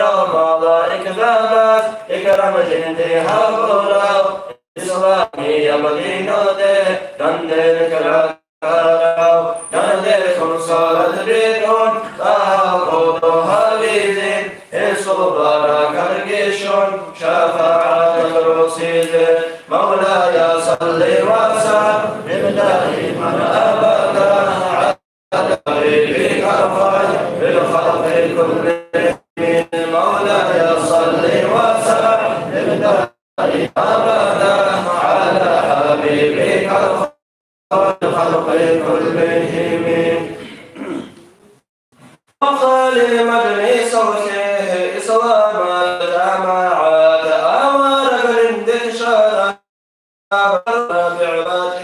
مضى إكذابات إكرام جندها بوراو إسلامي مدينة دندل كراو دندل خمسة البيتون تهاقودها بيزين إصبارا كرقشون شفاعة الرسيد مولاي صل وسلم دائما أبدا على حبيبك الخير بالخلق كلهم مولاي صل وسلم دائما أبدا على حبيبك الخير بالخلق كلهم وخالي مجلس صوته إسلام الجماعات أمر بالانتشار بعباد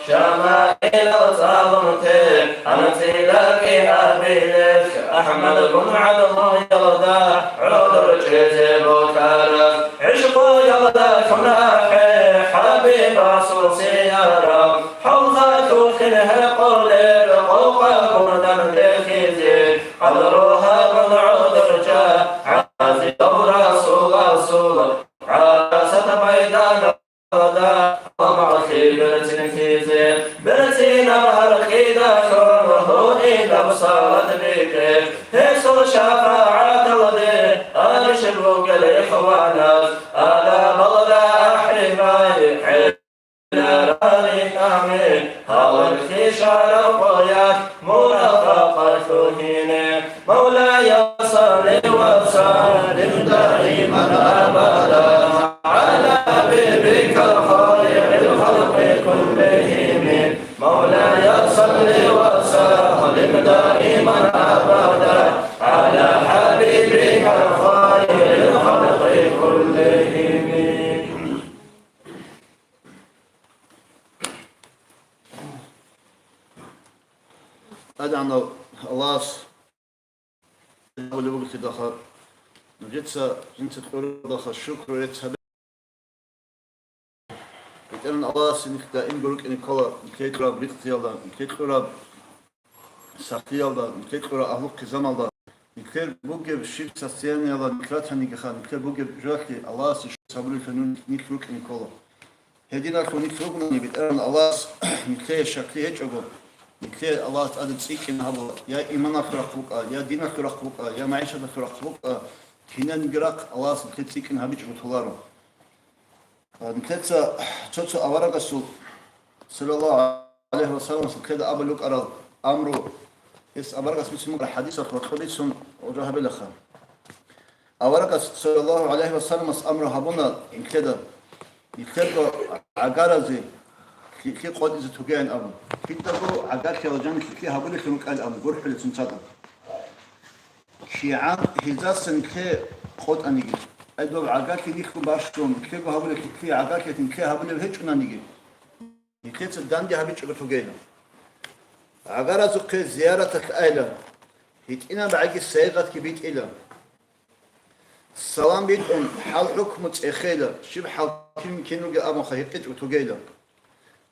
شمائل صالمته أنت لك أبيلك أحمد بن عبد الله يرضى عذر جزيب وكارك عشق يرضى كناحي حبيب رسول سيارة حوضة كنه قولي بقوقة بردن لخزي قدرها من عذر جاء عزيز رسول عاسة بيدان ومع خيبرة كيزي برسين برقيدة كره إذا بصارت بيتي هيسو شفاعة الذي أرشبك الإخوانات أنا بلد أحبائي حلالي آمين هو الخشار القيات مرافقة فهيني مولاي صل وسلم دائما أبدا على حبيبك الخير الخلق كلهم مولاي صل وسلم دائما أبدا على حبيبك الخير الخلق كلهم. أدعنا الله أولي وقت دخل نجدسا جنت تقول دخل شكر يتسبب يتأمن الله سنك دائم قولك إني كلا نكيت قراب بيقتي الله نكيت قراب ساقتي الله نكيت قراب أهلوك زم الله نكيت بوجب الشيء ساستياني الله نكرات هنيك خان نكيت بوجب جوكي الله سيشابلي فنون نكروك إني كلا هدينا كون نكروكنا بيتأمن الله نكيت شكلي هجعبه نكتير الله تعالى تسيك إنها يا إيمانا خرقوك يا دينا خرقوك يا معيشة خرقوك هنا نقرأ الله تسيك إنها بيجي بطلاره نكتير تشوتو أورق السوق صلى الله عليه وسلم كذا أبو لوك أراد أمره إس أورق اسمه الحديث الخليسون وجاه بالأخر أورق صلى الله عليه وسلم أمره هبونا إن كذا يكتب عقارزي كي قد إذا تجين أبو كي تقول عقارك يا رجال كي هقول لك نقول أبو قرح اللي تنصدم شيعان هزاسن كي قد أنيجي أدو عقارك يديك باشتون كي هقول لك كي عقارك كي هقول لك هيك أنيجي كي تدان دي هبيش بتوجينا عقار زق زيارتك أيلا هيك إنا بعجي السيغات كي بيت إلا السلام بيت حال حكم تأخيلا شبه حاكم كينو جا أبو خيقت وتوجيلا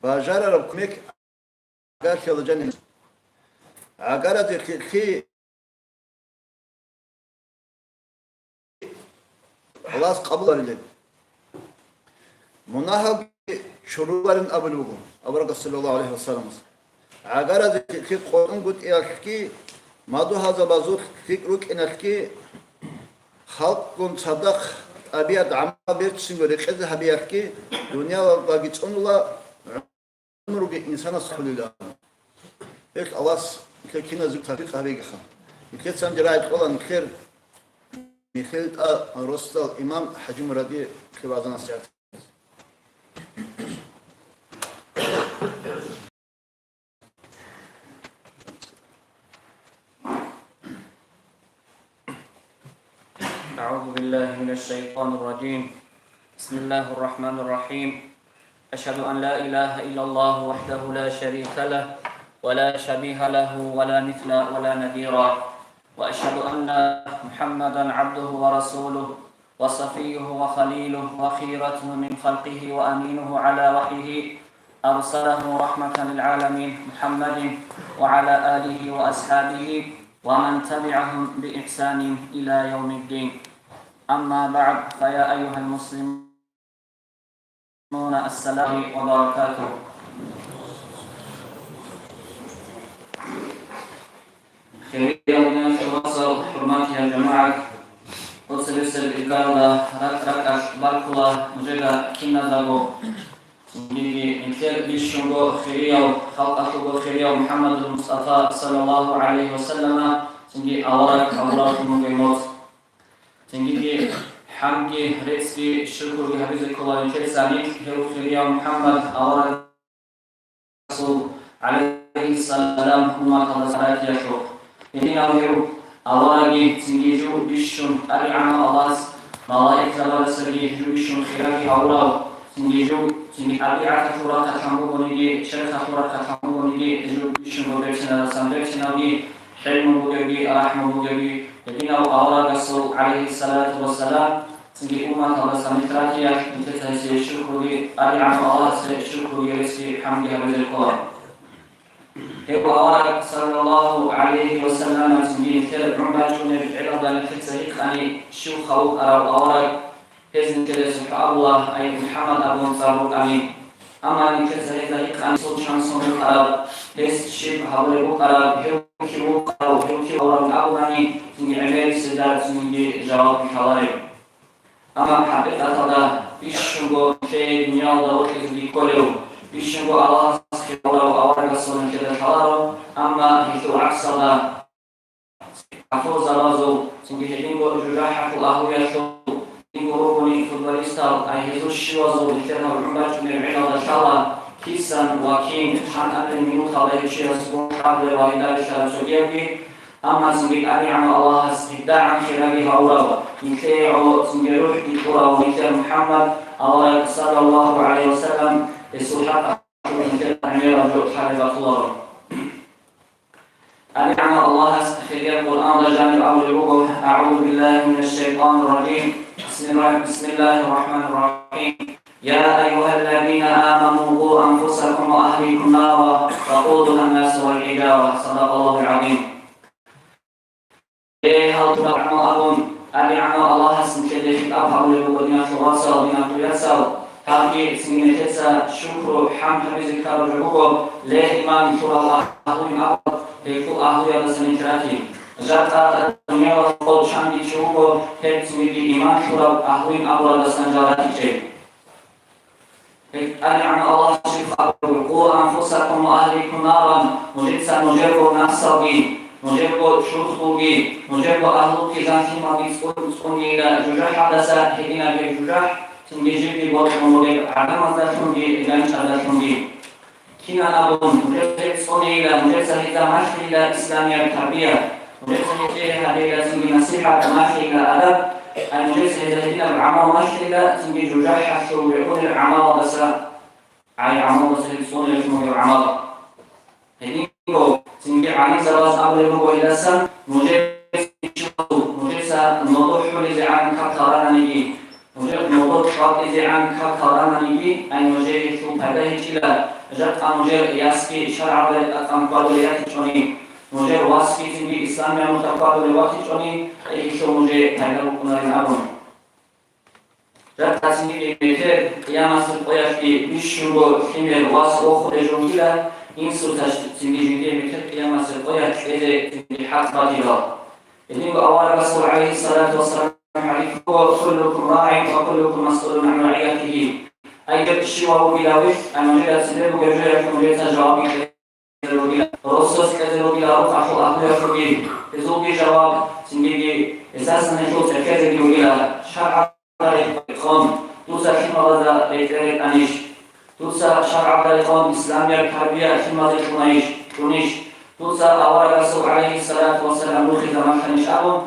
باجار ربكمك عقار يا رجال عقار كي خلاص قبل لك مناهب شروبارن أبلوغو أبرق صلى الله عليه وسلم عقارة كي قرن قد إلكي مادو هذا بازوك كي روك إنكي خلق كن صدق أبيات عما بيرتسين ورقز هبيكي دنيا وقاقيت الله عمرك إنسان صحل الله إيك الله كينا زوك تفيق هبيك خا كيت سنجرائت قولا نخير ميخيل رسول إمام حجم ردي كبازنا سيات أعوذ بالله من الشيطان الرجيم بسم الله الرحمن الرحيم أشهد أن لا إله إلا الله وحده لا شريك له ولا شبيه له ولا مثل ولا نذير وأشهد أن محمدا عبده ورسوله وصفيه وخليله وخيرته من خلقه وأمينه على وحيه أرسله رحمة للعالمين محمد وعلى آله وأصحابه ومن تبعهم بإحسان إلى يوم الدين. أما بعد، فيا أيها المسلمون السلام وبركاته. خيريا وصل حرمات يا جماعة وصل الإقامة ركعة بالكلا مجدا كنا زاغو نيجي نكير بيشونغو خيريا خلقه خيريا محمد المصطفى صلى الله عليه وسلم نيجي أورك مجموت نيجي حمدي رزقي شكر حفظك الله نكير سامي خيريا محمد أورك رسول عليه السلام هما خلصات يشوف ini namanya awalnya tinggi jauh bishun dari amal Allah malaika Allah segi bishun khiraki Allah tinggi jauh tinggi abi atas surah kamu bonigi syarah surah kamu bonigi jauh bishun bersama sambil sinawi hilmu bagi rahmu bagi jadi awal Rasul alaihi salatu wassalam tinggi umat Allah sambil terakhir kita saya syukuri dari amal Allah saya syukuri resi hamdi hamdul Quran. Awal sallallahu alaihi wasallam sendiri terumbatkan berada di tarik ani syukhau awal hezin terus Allah ayat Muhammad Abu Saruk amin. Amal ini tarik ani sultan sunu Arab hez shib hawalu Arab hiu orang Abu ani ini Amerika sejarah sendiri jawab halal. Amal hakikat ada isyugo ke dunia Allah di koleu. Bishungo Allah sekiranya awal Rasul kita halal, amma itu aksala. Aku zalazo, sehingga hingga jurah aku lahu ya tu, hingga rukuni futbolista, ayat shiwazo diterima berumbat menerima dasar, kisan wakin han akan minut kalau dia sebut kabel wahida secara sosial. Amma sehingga ani Allah sedang khiragi haura, ini Allah sehingga ruh itu Allah Muhammad Allah sallallahu alaihi wasallam. الصحابة من كلام رجل حارب الله. أنعم الله في القرآن جامع أولوه أعوذ بالله من الشيطان الرجيم. بسم الله الرحمن الرحيم. يا أيها الذين آمنوا قوا أنفسكم وأهليكم نارا وقودها الناس والحجارة. صدق الله العظيم. هل تبعون أنعم الله سنكلف أفعله ونعم راسه ونعم يسر. Kami ingin kita syukur hamd zikar juga leh iman surah ahlu Allah itu ahlu yang sentrasi. Jika dunia Allah shandi juga het sini iman surah ahlu Allah sentrasi. An'am Allah sifat Al-Quran fusakum wa ahlikum naran mujidsa mujibu nafsawi mujibu syukhbugi mujibu ahlu kizanti magis unsungi ila jujah hadasa hidina bil jujah tinggi buat memulai agama tinggi dan cara tinggi. Kina abun murid sonila murid sahita mahila Islamiyah tarbiyah murid sahita hadila tinggi nasihat mahila adab murid sahita beramal mahila tinggi jujah hasil berikut amal dasar ay amal dasar sonila semua amal. Ini ko tinggi ani salas abul muwailasan murid sah nodoh lisan kataran ini. مجرد موضوع خاطئ عن كثرنا نيجي أن مجرد شو هذا هيجلا جت عن مجرد ياسكي شرع بالأقواليات شوني مجرد واسكي تنبي إسلامي متقابل الوقت شوني أي شو مجرد هذا كنا نعلم جت تسمي بيتر يا مسؤول قيادي بيشوفوا كمية واسوق رجوميلا إنسو تسمي بيتر يا مسؤول قيادي تنبي حق بديلا إني أول رسول عليه الصلاة والسلام كلكم راع وكلكم مسؤول عن رعيته أي تشيوه بلا وش أن نجد سنبه بجرية مجرد جوابي بلا رسوس كذلو بلا رقع حول أهل يفرقين تزوبي جواب سنبه أساسا نشوف تركيزك بلا شرع الإقام توسى كما غزا بيتريك أنيش توسى شرع الإقام إسلامية الحربية كما تشونيش توسى أول رسول عليه الصلاة والسلام نخذ مكان شعبهم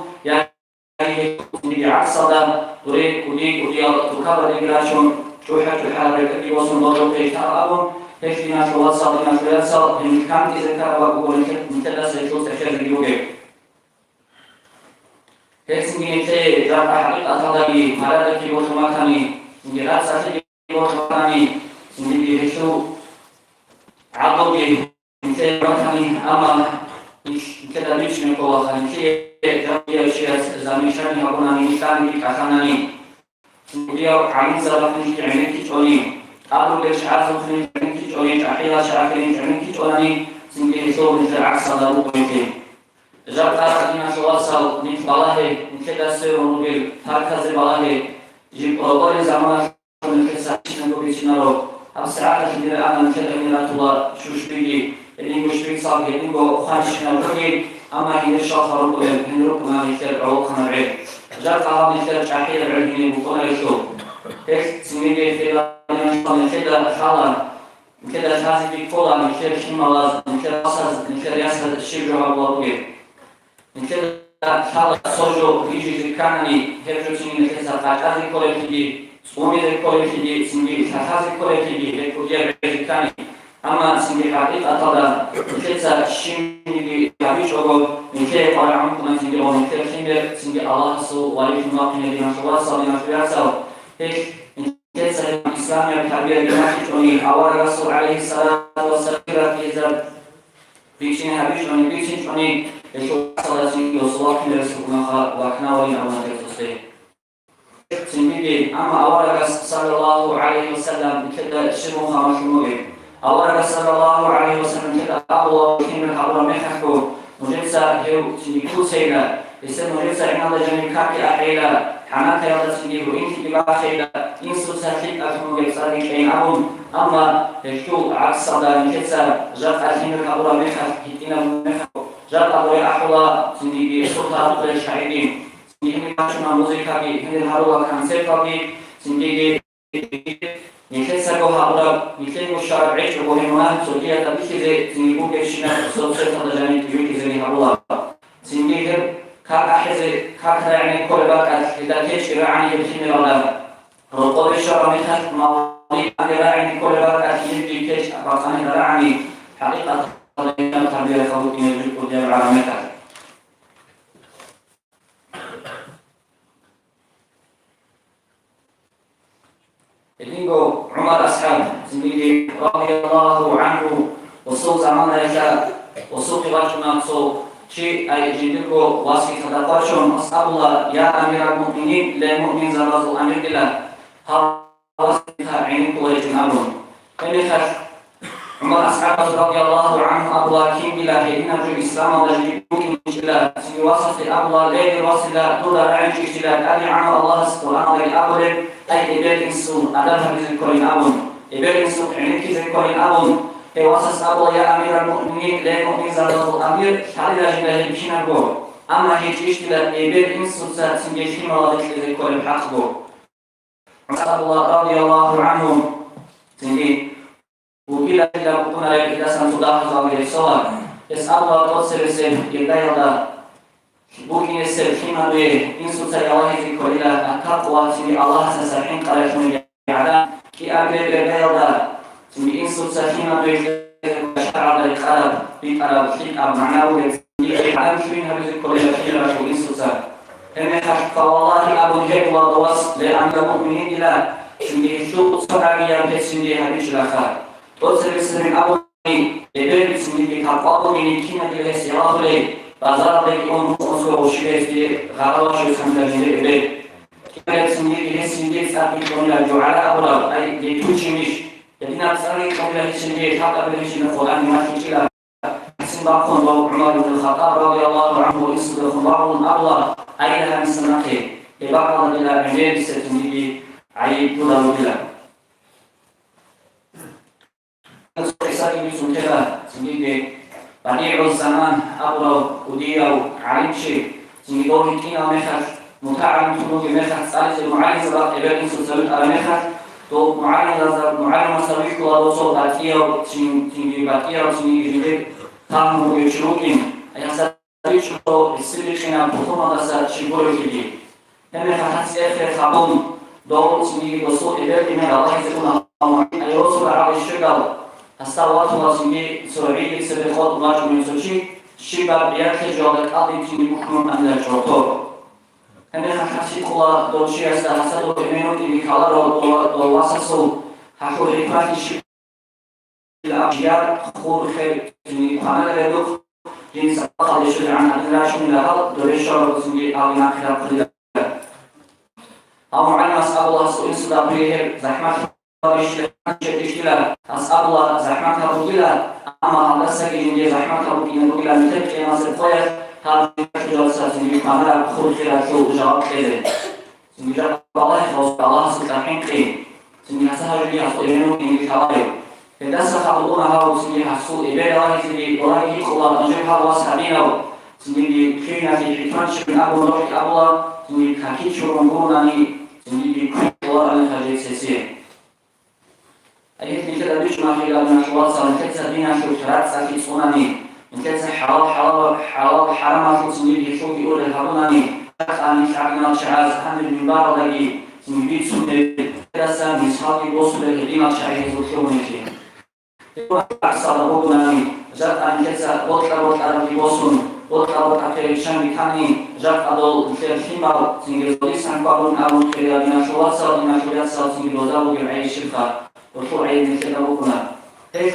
di aksada turek kudik tukar regulation cuha rekati wasun bodoh kehitaan teknik wasal dengan biasa imkan izekar wa boleh kita sesuatu sesuatu juga. Teknik ini dapat hakikat lagi ada di bawah kami menjerat saja di bawah kami sendiri itu atau di kami amal كده ليش نقول خليني جميع شيء زميشان يقولون إنسان كخانني اليوم عمل زرافين كعمل كتوني أبو ليش عازم خلين كعمل كتوني أحيانا شاكرين كعمل كتوني سنجي صور الزرع صدروا بيتين جاب قاعدين شواصل نتبالاه نكدا سير ونقول هكذا بالاه جيب أول زمان من كساشين نقول بيشنارو أبسرعة كده أنا نكدا من الله شوش بيجي اللي مش بيصاب اللي هو خارجنا الكل أما هي الشاطر نقول هنروح ما نكدا عوقنا بعيد جاب قاعدين نكدا شاحيل العلمي بكون يشوف هيك سنيجي في نكدا حالا نكدا شاسي بيكولا نكدا شمالاز نكدا أساس نكدا ياسر الشيء جواب الله نكدا حالا سوجو يجي كانني هيرجوتيني نكدا قاعدين كولكتيجي سومي كولكتيجي سنجي شاسي كولكتيجي هيكوديا بيكاني أما سنجي حقيقة طبعا نكدا شيمي يعيش أقول نكدا قال عمكم سنجي لو نكدا كيمير سنجي الله سو وعليكم واقين لنا شواصل لنا شوياسو هيك نكدا الإسلام التربية بمحيطوني أول رسول عليه الصلاة والسلام في ذلك بيشين هبيشوني بيشين شوني يشوع سنجي وصلاة رسولنا وكنا ولينا ونكدا سنجي أما أول رسول صلى الله عليه وسلم نكدا شبه خامشموي أول صلى الله عليه وسلم كده أبو كيمن أبو مخكو مجلسة هيو تنيكو سيدا يسمى مجلسة إن الله جميع كاكي أحيلا حناك يوضا تنيكو إنتي ببا خيلا إنسو ساتيك أكمو يبصاري كين أبون أما يشو عكس صدا مجلسة جاق أكيمن أبو مخك هتينا مخكو جاق أبو أحولا تنيكي سلطة أبو الشعيدين تنيكي مكاشنا موزيكا بي هندي الهاروا كان سيفا بي تنيكي نكين سرقو هابرا نكين مشارب عيش وبوهيمان سوريا تبكي زي تنيبو كيشنا سلسة تدجاني تيوكي زي هابرا سنجيهم كاك أحزي كاك يعني كل باكات إذا كيش رعني يبخيني رلا رقوب الشرع مخات موضي أن رعني كل باكات يبكي كيش أبقاني رعني حقيقة تضينا تربية خلوقين يجب قدام العالمات اللينجو عمر أصحاب زميلي رضي الله عنه وصول زمان يشاء وصول قباشنا صول شيء أي جندكو واسي صدقاشون أصحاب الله يا أمير المؤمنين لا مؤمن زرازو أمير الله ها واسيها عينكو ويجنالون فمثل عمر أصحاب رضي الله عنه أبلا كيم بالله إنه الإسلام ولجي ممكن إجلال سي واسط أبلا ليل واصل دولة رعيش إجلال أدي عنه الله سبحانه وتعالى أي إبادة سوء أدافع بذكرين أبون إبادة سوء عنك ذكرين أبون أي واسط أبلا يا أمير المؤمنين لا مؤمن زرازو أمير حالي جميله بشنا بو أما هيك إجلال إبادة سوء سنجيشين وضعك لذكرين حق بو عمر رضي الله عنه سنجي وبلا إلا بكنا إذا سنتداخل على الصلاة يسأل الله توصل سيف إلا يلا بوكين السيف كما به إن سلطة الله ذكر إلى التقوى تبي الله سسحين قريشون يعلم كي أبي إلا يلا تبي إن سلطة كما به شرع القلب بقلب فيك أب معناه يعلم شوين هذا ذكر إلى كلا شو إن سلطة هم فوالله أبو جهل وضوص لأن المؤمنين إلى تبي شو صدقيا بسندي هذه الأخبار توصل سنين أبوني إبن سنين كابوني كنا جلس يراثلي بازار لي أون خمسة وشيء في غراض شو سمعنا جل إبن كنا سنين جلس سنين سافي كنا جوعنا أبورا أي يتوشيمش يدينا سنين كنا سنين حتى بنمشي نقول ما تيجي سنبقون لو عمر بن الخطاب رضي الله عنه يسبق الله أبلا أيها من سنقي لبعض إلى عمير ستنجي عيب ولا ولا ساكن سنتها سنجي بديع الزمان أبرو وديو علم شيء سنجي دوه كينا مخر متعلم تنوك مخر سالس المعلم سبق إبادين سلسلت على مخر تو معلم سبيك الله وصول باتيو سنجي باتيو سنجي جديد تامو يشروكين أيها سبيك شو السبيخنا بطوما دسا شبور جديد هم فتحت آخر خابون دو سنجي وصول إبادين من الله يزيقون أي وصول على الشغل الصلوات والسنة سورية سبقات الله من سوشي شباب بيرك جوالك أضي تيجي مكمل أن الجوتور هم خمسين الله دوشي استهسدوا بمنو تيجي كلارو والواسسو حكوا حكمات الشباب الأبيار خور خير تيجي قناة لدوك جنس أخذ يشرع عن أدلاش من لها دوري شعر وسنجي أغنى خلال قليلا أو معلم أسأل الله سؤال صدابيه زحمة أسأل الله زحمة رجلا أما لسه جنجي زحمة رجلا مثل ما سبقيت هذا الجلسة سنجي كاملا خروج خلال شو جواب كذا سنجي الله يخلص الله سبحانه قيم سنجي هسهر لي هسو إبنو إنجي كلايو إذا سخطونا هاو سنجي هسو إبن الله سنجي الله يخلص نجيب هاو سابينو سنجي كينا في حكمان شبن أبو نوحي أبو سنجي كاكيد شو رنبوناني سنجي كينا الله على خجيت سيسير أيضاً كذا بيش ما في لازم شوال صار كذا بينا شو ثلاث ساعات صوناني من كذا حلال حرام شو سنجي شو بيقول الهرماني أنا شعبنا شعاز حمل من بار لقي سنجي سنة كذا سامي صحابي بوصل الهديمة شعيه وكيوني كي أحسن ربنا جات أن كذا وطلع في بوصل وطلع في شام كاني جات أدول في الخيمة سنجي ليس عن بعض أبو كذا بينا شوال صار بينا شوال صار سنجي دوزارو بالعيش شركة وطلع من كذا ربنا إيش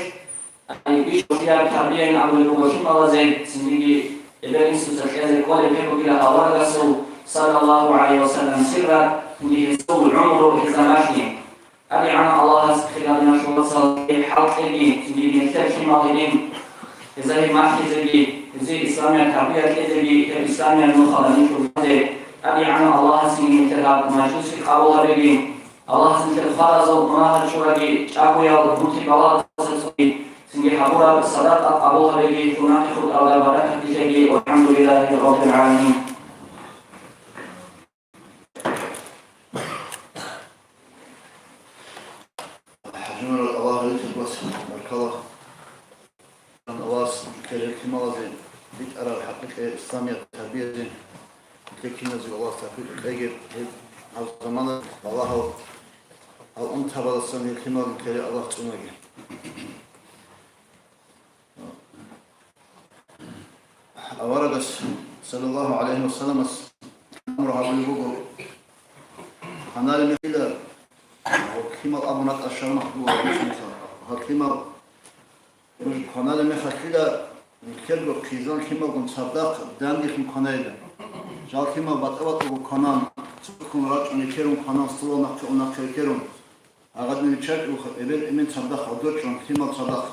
أي بيش وفيها كابرين أبو الوشيم الله زين سنجي إبراهيم سوسكازي قال بيحكوا إلى الله رسول صلى الله عليه وسلم سرا به سوء العمر وحزاماته أبي عن الله خلال نشوة صلى حلق لي سنجي نكتب ماضيين إزاي ما حزبي إزاي إسلامية كابرية كذبي إسلامية المخالفين كذبي أبي عن الله سنجي نكتب مجلس في قبولها بين الله سنجي الخالص ومناهر شوري أبويا ومتك الله سنجي حبورا بالصداقة أبوها بيجي تناقض أو البركة بيجي والحمد لله رب العالمين. حجمنا الله يجزيك بس الكلام الله كلمة لازم بيت أرى الحقيقة الإسلامية التربية زين كلمة زي الله تفيد أجر على زمان الله أو أنت هذا السنة كلمة كلمة الله تناجي أورد صلى الله عليه وسلم أمرها بالبقر أنا لم يقل وكما أبنك أشار محبوبة وكما أنا لم يقل الكلب قيزان كما قم صدق دم يخم قنايدا جال كما بطبط وقنان سكون راج أن يكرم قنان صلوا نقش يكرم أغاد من الشرق وإبن إمن صدق ودرج كما صدق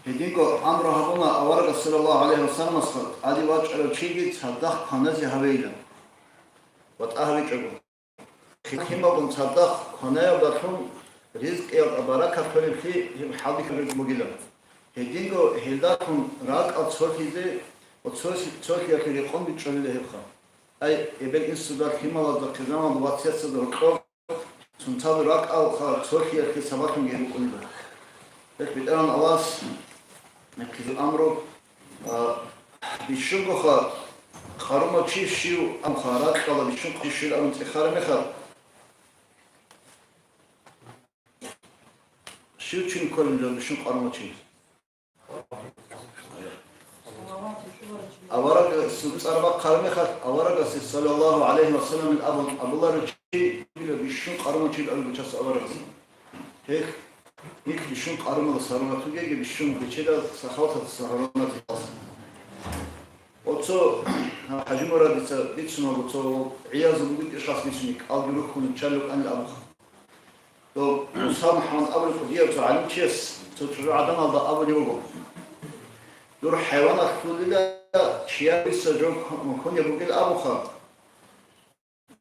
هدينكو أمر هبونا أورد صلى الله عليه وسلم أسخط عادي واج على تشيجي تصدق قنازي هبيلا وتأهوي جبو خيما بن تصدق قنايا ودخون رزق يا بركة كل في حالك بالمجيلة هدينكو هيداكم راك أتصوري زي وتصوري يا كري قوم بتشوفي له خا أي إبن إنسودا خيما وذا كزمان واتسيا صدق سنتاب راك أو خا تصوري يا كري سباكم يجيبوا كله لكن بدأنا نواس نكذب أمره بيشوفه خارما تشيف شيو أم خارات كلا بيشوفه شيو أم تخارم خار شيو تشين كلهم جل بيشوفه خارما تشيف أورق سبز أربع خارم خار أورق صلى الله عليه وسلم من أبو الله رجيم بيشوفه خارما تشيف أبو بيشوف أورق هيك یک بیشون قارم سرماتو گه بیشون بچه سخاوت سهرانات است. اوتو حجم را دیتسنا اوتو عیاز بود اشخاص میشنیک آلگرو کنن چالوک آن لابخ. تو مسامح من اول خدیه تو علم چیس تو ترى عدم الله اول يوم. دور حيوانات كلها شيء بيسجون مكون يبقى الأبوخا.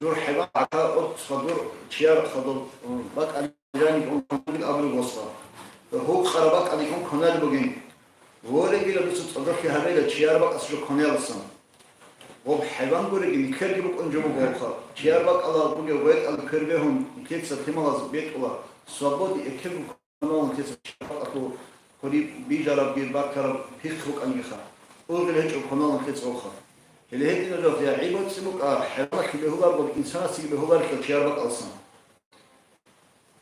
دور حيوان عكا صدور شيء خدور بق يعني يكون الأمر الوسطى هو خربك أن يكون كنال بجين ورجل بس تصدق في هذا الشيار بق أسرع كنال الصن وبحيوان ورجل يكرر بق أنجمو بوخا شيار بق الله بقى ويت على كربهم كيف ستيما بيت الله صبود يكرر كنال كيف أكو كوري بيجرب بيربكر بيخرج أن يخا ورجل هيك كنال كيف أخا اللي هيك نجوا في عيبات سمك حيوانك اللي هو بق إنسان اللي هو بق الشيار بق الصن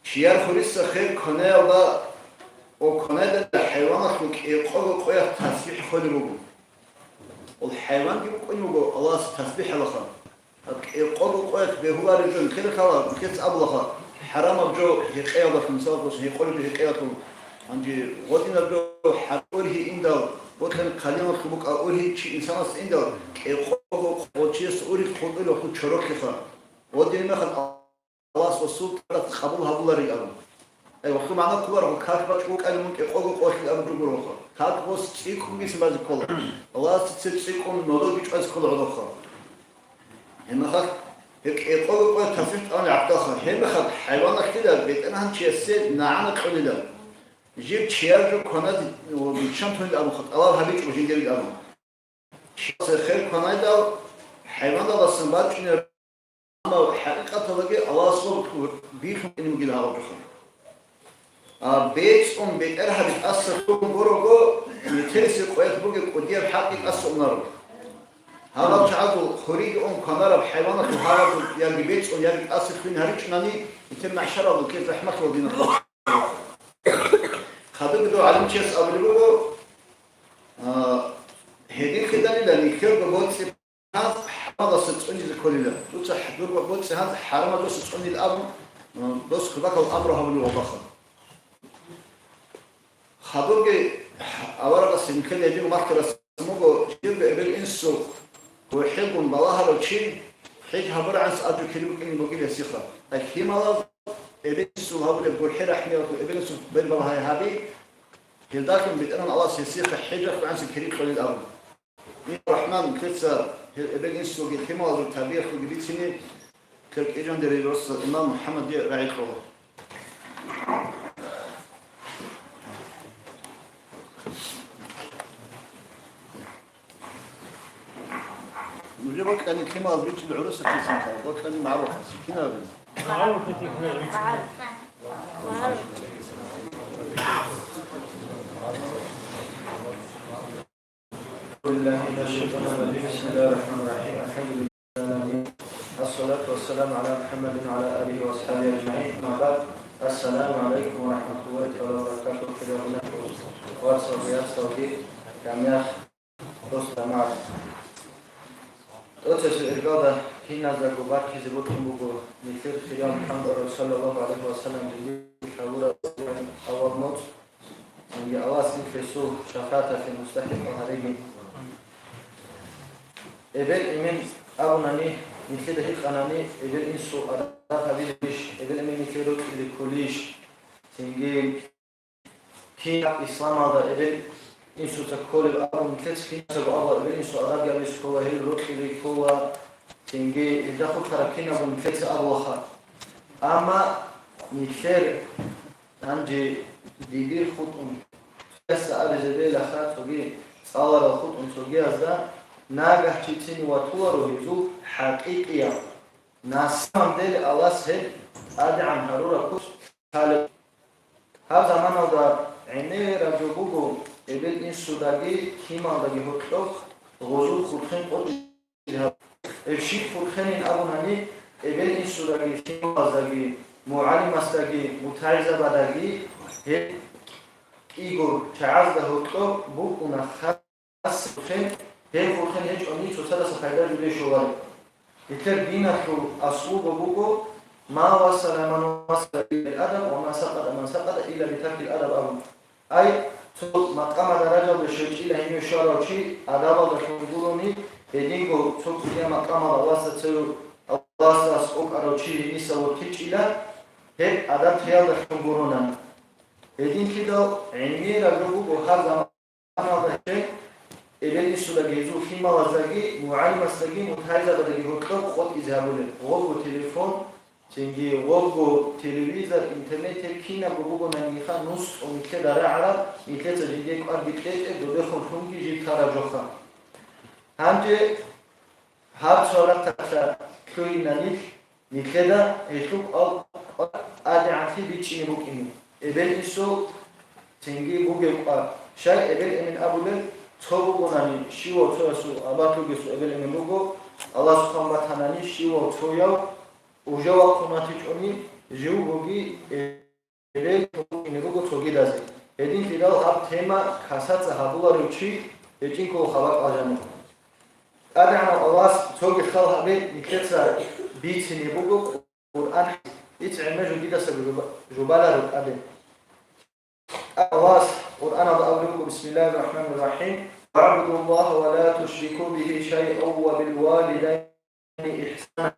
شيار خوريس خير كنايا ولا أو كنايا ده الحيوانات يقول قوي تسبيح خالي بقول والحيوان يقول يقول الله تسبيح لخا يقول قوي بهو رجل كده خلاص كيس أبلخا حرام بجو هيقيا ده في مسافة بس هيقول به هيقيا تو عندي غادي نبجو حقول هي إندال وكان كلمة خبوك أولي شيء إنسان عنده إخوه وشيء أولي خبوك له خد شروك خا ودي ما خد الله وسوق قبولها بالله رجال أي وقت معنا كبار وكاتب شوك أنا ممكن إخوه قوي أنا بقول له كاتب بس تيكم بيسمع ذكره الله تيكم نور بيش أز كل عضو خا هم خد هيك إخوه قوي تفرت أنا عبدها هم خد حيوانك كده بيت أنا هم شيء سيد نعنك قليلا جيب شيار كوناد وبيشان تون الأبو خط الله هبيك وجين جريد أبو شخص خير كوناد حيوان الله سنبات إنه أما حقيقة تلاقي الله صوب بيخم إنه مجيل هذا بخم بيت بيت أرها بتأثر فيهم بروجو يترسي قويت بوجي قدير حقيقة أصل نار هذا تعالوا خريج كنار بحيوانات وهذا يعني بيت يعني بتأثر فين هريش ناني يتم عشرة وكيف رحمة ودينا خاطر بدو علم چیز آوریدو هدی خدایی داری که بود سه هات حالا ستونی لکلیلا تو چه حضور بود سه هات حرام دو ستونی الأمر دوست خداك الأمر هم اللي وضخه خاطر که آوارد سیمکن یدی مارکر سموگو جیب بالإنسو وحيقون بالله لو شيء حيج هبر عن سأدري كلمة كلمة بقول يسيخه الكلمة الله إبنسو هبر يقول حير أحمي إبنسو بين بالله هذه هذاكم بيتنا الله سيسيخ حجة عن سكري خليل الأرض الرحمن كتسا إبنسو الكلمة الله التاريخ وجديد سنة كرك إجان دري رأس الإمام محمد رعي خلا مجرد كان الكلمة الله بيجي العروس في سنة وقت كان معروف كنا معروف بسم الله الرحمن الرحيم الحمد لله الصلاة والسلام على محمد وعلى آله وأصحابه أجمعين أما بعد السلام عليكم ورحمة الله وبركاته كده هنا وارسل رياض صوتي كامياخ دوست معك أتس الإرقادة هنا ذاك وبارك زبطهم بقول مثل خيام محمد صلى الله عليه وسلم يقول حضور أول موت من أواصل في سوق شفاته في مستحق هذه إبل إمين أبناني مثل هيك أناني إبل إنسو أداء هذيش إبل إمين مثل روت لكوليش تنجيل كي إسلام هذا إبل إنسو تقول الأرض مثل كي تقول الله إبل إنسو أداء جالس كوا هي روت لكوا تنجيل إذا خد تركينا بمثل أبوخا أما مثل عندي ديبير خطون بس أبي زبيل أخذ تجي صار الخطون تجي هذا ناقة تيتني وتورو يزو حقيقية ناسم دل الله سهل أدعم هرورا كوس هذا زمان هذا عيني رجوبو إبل إنسو داقي كيما داقي هتلوك غزو خلخين قد الشيء خلخين أبناني إبل إنسو داقي كيما داقي معلم استاقي متعزة بداقي إيغور تعزده هتلوك بوكونا خاص خلخين هي خلخين هيج أمني تسادة سفايدة جولي شواري يتر دينة أصوب بوكو ما وصل من وصل إلى الأدب وما سقط من سقط إلا بترك الأدب أبو أي مقام درجة بشيء إلى هم يشارع شيء أدب الرحمن بدينكو تقول مقام الله ستسير الله سأسقط على شيء نسوا تيج إلى هي أدب خيال الرحمن بدين كده علمي رجوع بهذا هذا الشيء إبلي سودا جيزو فيما وزاجي معلم استجي متهاجة بدي هوتلو خود إذهبوا له وغو تليفون تنجي وغو تلفزيون إنترنت كينا بوجو نانيخا نص ومثل دارا على مثل تجديد أربيتلت دوده خونكي جي كارا جوخا هانجي هاد صورة تكسر كوي نانيخ مثل دا يشوف أدي عفي بيتشي ممكن إبلي سو تنجي بوجو شاي إبلي من أبوله توبوناني شيو توسو أباتوجسو إبل من لوجو الله سبحانه وتعالى شيو توياو وجوا كوناتيجوني جو بوجي إبل من لوجو توجي دازي هدين تدال أب تيما خاصة هابولا روتشي هجينكو خلاق أجانو أدعنا الله توجي خال هبل نكتسر بيتني بوجو قرآن يتعمل جديد سبب جبالة رد أدم الله قرآن أقول بسم الله الرحمن الرحيم واعبدوا الله ولا تشركوا به شيئا وبالوالدين إحسانا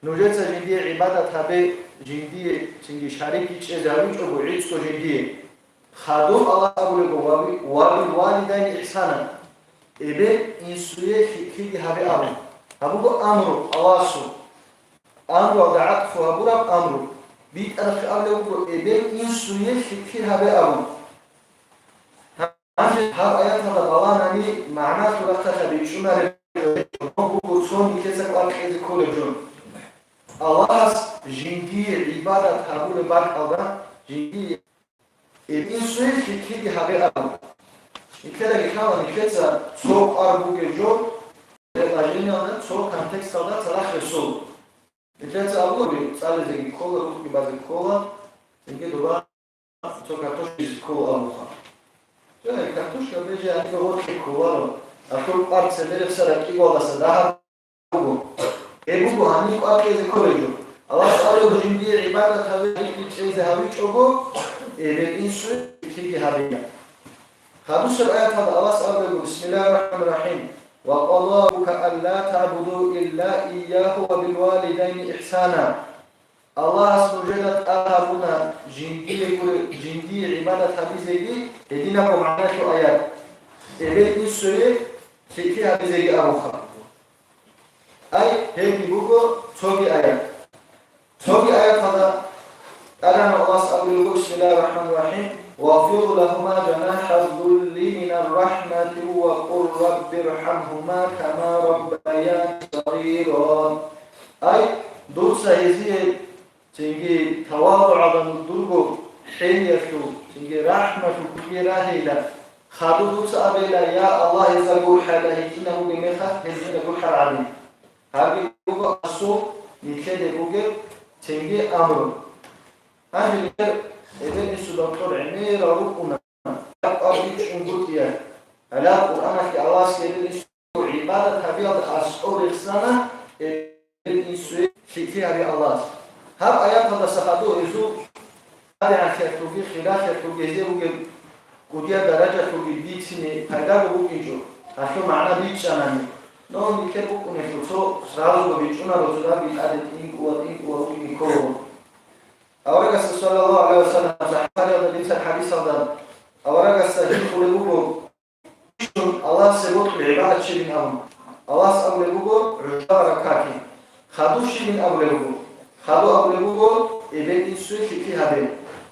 نوجد جندي عبادة هذه جندي جندي شريك جزاوي أبو عيسو جندي خادم الله أقول وبالوالدين إحسانا إبن إنسوية في هذه أمر هبو أمر الله سو أمر ودعت فهبو أمر بيت أنا في أمر إبن إنسوية في هذه أمر هر آيات هذا بلانني معناه تلقى بيشونا ربو صون كذا قال كذا كل جون الله جندي عبادة هبول بعد الله جندي الإنسان في هذا الأمر كذا كلام كذا صوب أربو جون لأجلنا صوب كونتكست هذا صلاح رسول كذا أقول سأل زي كولا روح بعض كولا إنك دوباره صوب كاتوش كولا أبوها كاتوش كبيجي أنك روح كولا أقول أرض سدري بسرعة كيولا سداها بوجو هني قاعد كولجو الله سأله بجندي عبادة هذه شيء ذهبي شوفه بالإنسان في هذه خمس الآيات هذا الله سأله بسم الله الرحمن الرحيم وقضى ربك ألا تعبدوا إلا إياه وبالوالدين إحسانا الله سبحانه أهبنا جندي عبادة هذه زي هدينا ومعناه آيات بالإنسان في هذه زي أبوها أي هيك بوجو توجي آيات هذا أنا الله سأقول بسم الله الرحمن الرحيم واغفر لهما جناح الذل من الرحمة وقل رب ارحمهما كما ربياني صغيرا أي دوسا هذه تيجي تواضع على الدرجو حيلته تيجي رحمة كبيرة هيلا خادو دوسا أبيلا يا الله يزغو حاله إنه بمخه هزين يقول حال عليه هذه بوجو أسوء نكده بوجو تنجي أمر هذه الكر إذا السودانتور عمير ربنا أريد أنقطيا على القرآن في الله سيد عبادة هذه أسؤول السنة الإنسان في هذه الله هذا آيات هذا سخادو إزو هذا عن كتوبي خلاف كتوبي زي بوجو كوديا درجة كتوبي بيتني هذا بوجو هذا معناه بيتشانني نون يكبو كنيتو سرالو بيجونا روزا بيتادت إن كورو أورجع صلى الله عليه وسلم هذا ليس الحديث هذا أورجع سجل لبوجو الله سبوت بعبادة شيء من الله سأقول لبوجو رجال ركاكي خدو شيء من أقول لبوجو خدو أقول لبوجو إبن إنسوي في هذا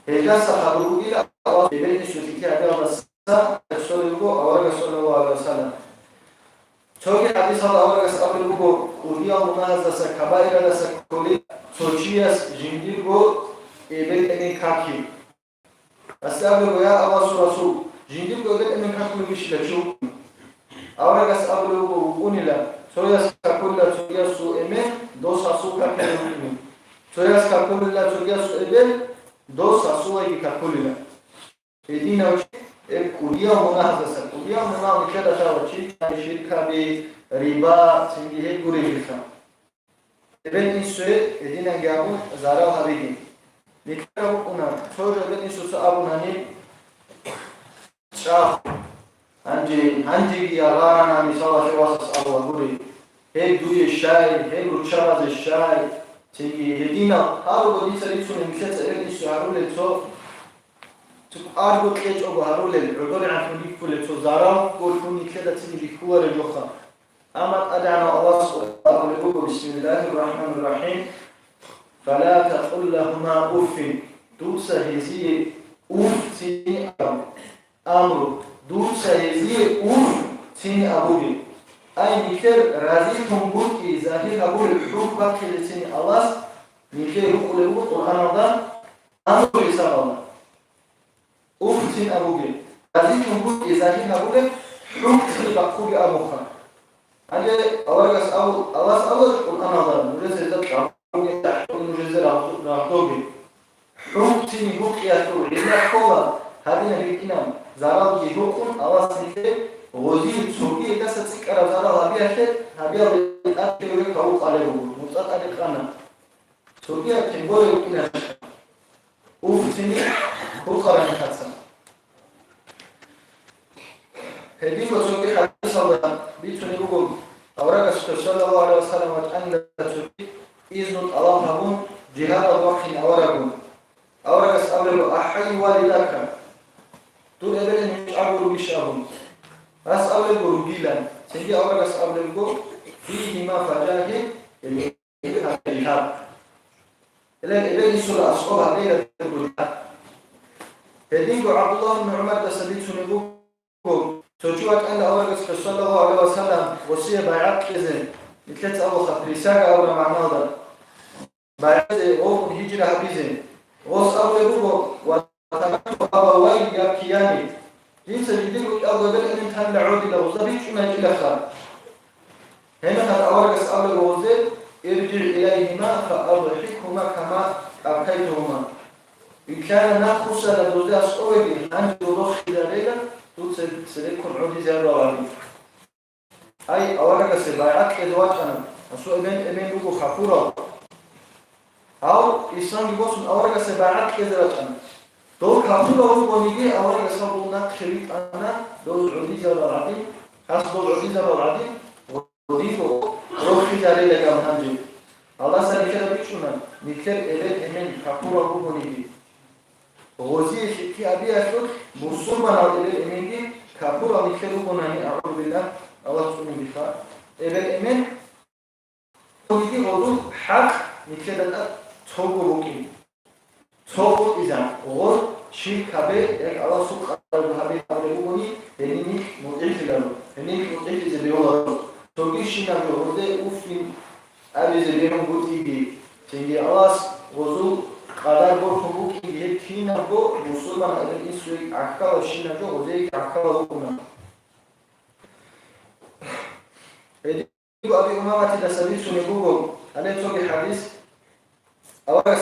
هذا سخدو بوجي الله إبن إنسوي في هذا بس رسول لبوجو أورجع صلى الله عليه وسلم توجي حديث هذا أول رأس أقول لكم وديا منازع سكبائر رأس كولي سوتشياس جندير بو إبن إني كاكي أستقبل يا أبا رسول جندير بو إبن إني كاكي مش لشو أول رأس أقول لكم ونيلا سوياس كاكولا سوياس إمن دوسا سو كاكي إمن سوياس كاكولا سوياس إبن دوسا سو أي كاكولا إدينا وش كوديا منازع كوديا منازع كذا شيء شركة بربا سنجيه غوري شركة. إبن إنسوي إدينا جابو زارو هابيدين. نكتبوا أنا شو إبن إنسو سأبو ناني شاف هنجي يرانا مثال في وسط أبو غوري. هي دوي الشاي هي روشابة الشاي سنجيه إدينا هارو بدي سريتون مشيت إبن إنسو هارو لتو أرجو كيج أبو هارول العذر عن كل كل تزارع كل كوني كذا تيجي كوار الجوخة أما أدعنا الله سبحانه وتعالى بسم الله الرحمن الرحيم فلا تقل لهما أف دوس هذه أف تني أمر دوس هذه أف تني أبوي أي مثل رازيكم بوكي ظاهر أبو الحب كل تني الله مثل يقول القرآن هذا أمر يسأل أفتن أبوك هذه تنبوك إذا كنا أبوك حكم بقول أبوك هذا أول بس الله سأول القرآن هذا نجزء ذات أبوك تحت نجزء رأتوك حكم بوك يأتو إذا كوا هذه نبيكنا زارال يبوكم الله سنتي غزير سوكي إذا ستذكر زارال هبيا أكبر كوك عليه مصاد أدخلنا سوكي أكبر يمكن أفتن بخارا نخلص هدين وسوي حديث الله بيتوني بقول أوراق صلى الله عليه وسلم أن تسوي إذن الله هون جهاد الوقت أوراق أمر أحي والدك تقول أبدا مش أقول بشأهم بس أول برجيلا سيدي أوراق أمر فيهما فجاهد اللي الجهاد إلى سورة أصحاب ليلة الجهاد هدين عبد الله بن عمر تسليت سنبوك توجوات أن أوراق صلى الله عليه وسلم وصية بيعات كذن مثل أبو خطري ساقة أورا معنى بعد أو هجرة هبيزين غص أولو وتمام أبوين يبكياني جنس جديد أول بل أن تهم لعود له ضبيط ما إلى خار هنا قد أورجس أولو وزيد ارجع إليهما فأضحكهما كما أبكيتهما إن كان ناخص لدوزاس أولي أن يضخ إلى ليلة تسلكم عودي زيارة عليه أي أورجس بايعات كذواتنا أسوء أمين لغو خفورة أو إسلام يقولون أورجا سبعات كذا دول كابولا هو بنيجي أورجا سبعونا شريك أنا دول عديدة العديد خاص دول عديدة العديد وديكو روحي جاري لكم هنجي الله سنكر بيشونا نكر إلى إمين كابولا هو بنيجي وزي في أبي أشوف مسلمان على إلى إمين دي كابولا نكر هو بنيجي أعوذ بالله الله سبحانه وتعالى إلى إمين بنيجي وضو حق نكر توبوكي توبو إذا اور شيء كبير يعني الله سبحانه وتعالى أبلغوني هنيني مدعي لهم هنيني مدعي زبيون توجي شيء نقول هذا وفين أبي زبيون بودي تيجي الله وزو قدر بوكي يكفينا بو مسلمان هذا الإنسان أكثر شيء نقول هذا أكثر بوكنا هذه أبي أمامة تسبيح سنقول أنا توجي حديث أولا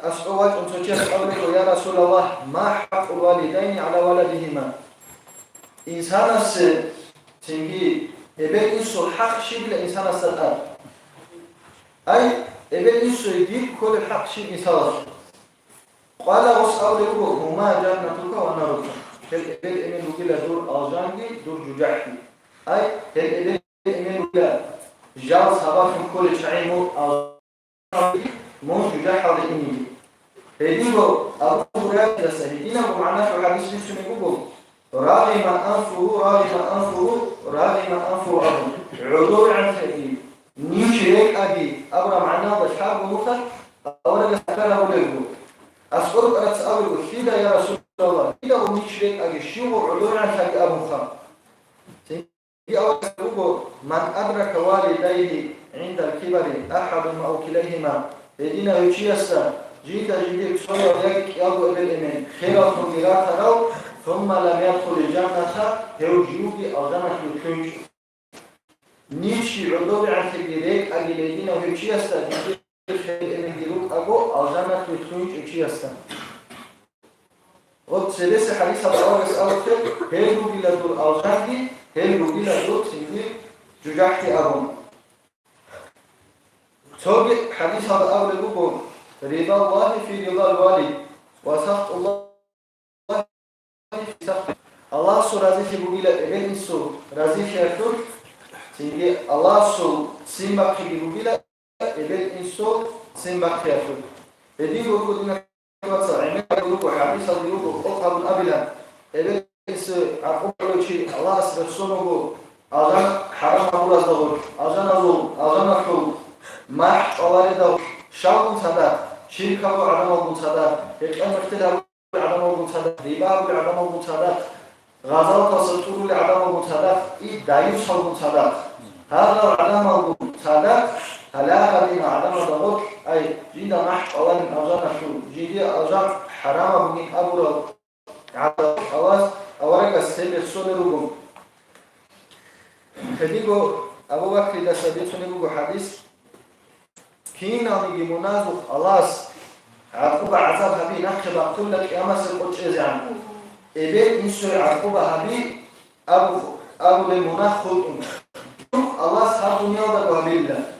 أسألك أن تجيب قولك يا رسول الله ما حق الوالدين على ولدهما إنسان تنجي إبن إنسو حق شيء لإنسان السلطان أي إبن إنسو يجيب كل حق شيء إنسان قال وسألك هما جنتك ونارك هل إبن إمن وكلا دور أجانجي دور ججاحي أي هل إبن إمن وكلا جال صباح كل شيء أجانجي مون جاح هذا إني هديو أبو هريرة سهيدنا ومعنا في الحديث في سنة راغم أنفه أبو عدول عن سهيد نيشريك أبي أبرا معنا بشحاب ومخر أولا يسكره له أسألك أن تسأله كذا يا رسول الله كذا ونيشريك أبي شو عدول عن سهيد أبو مخر أولا من أدرك والديه عند الكبر أحد أو كليهما هدينا يشيسا جيدا جديد صلى ذلك يابو إلى الإيمان خيرات مغيرات رو ثم لم يدخل الجنة هيوجيوبي أغنى يتكنج نيشي عدوبي عن تقريك أجل هدينا يشيسا جديد خير الإيمان ديروك أبو أغنى يتكنج يشيسا قد سيدس حديثة بأورس أوتر هيرو بلا دول أغنى هيرو بلا دول سنجي ججاحتي أبو توجد حديث هذا أول لكم رضا الله في رضا الوالد وسخط الله في سخط الله سو رضي في بقولة ابن سو رضي في أكثر تيجي الله سو سيمبا في بقولة ابن سو سيمبا في أكثر هذه بقول لنا كذا عمل بقول حديث هذا بقول أقرب الأبلا ابن سو أقول شيء الله سبحانه أذان حرام أقول أزدهر أذان أزول أذان أحول ما أولده شاون صدا شركة عدم المصدا إقامة اختلاف عدم المصدا ربا عدم المصدا غزال تسطور عدم المصدا دايوس المصدا هذا عدم المصدا هلا قديم عدم الضغط أي جيدا مح أول أذان شو جيدا أذان حرام من أبورا عدم أواز أورك السبب السنة فديكو أبو بكر إذا سبيتوني حديث كينا نيجي منازق خلاص عقوبة عذاب هبي نحكي كل لك أمس القدس يعني إبن إنسو عقوبة هبي أبو للمناخ خلقهم الله سبحانه دنيا ودر وهبي الله